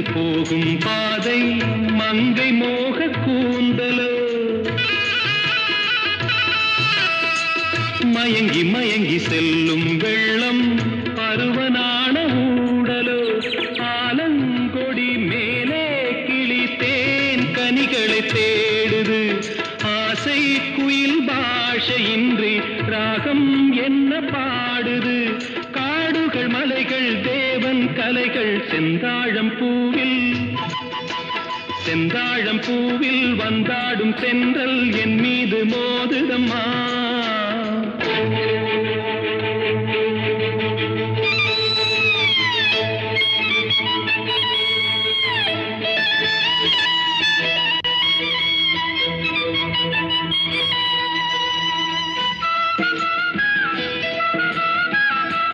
தென்றல் போகும் பாதை மங்கை மோக கூந்தலோ மயங்கி மயங்கி செல்லும் வெள்ளம் பருவனான ஊடலோ ஆலங்கொடி மேலே கிளி தேன் கனிகளை தேடுது ஆசை குயில் பாஷையின்றி ராகம் என்ன பாடுது காடுகள் மலைகள் தேவன் கலைகள் செந்தாழம் பூவில் வந்தாடும் தென்றல் என் மீது மோதுதம்மா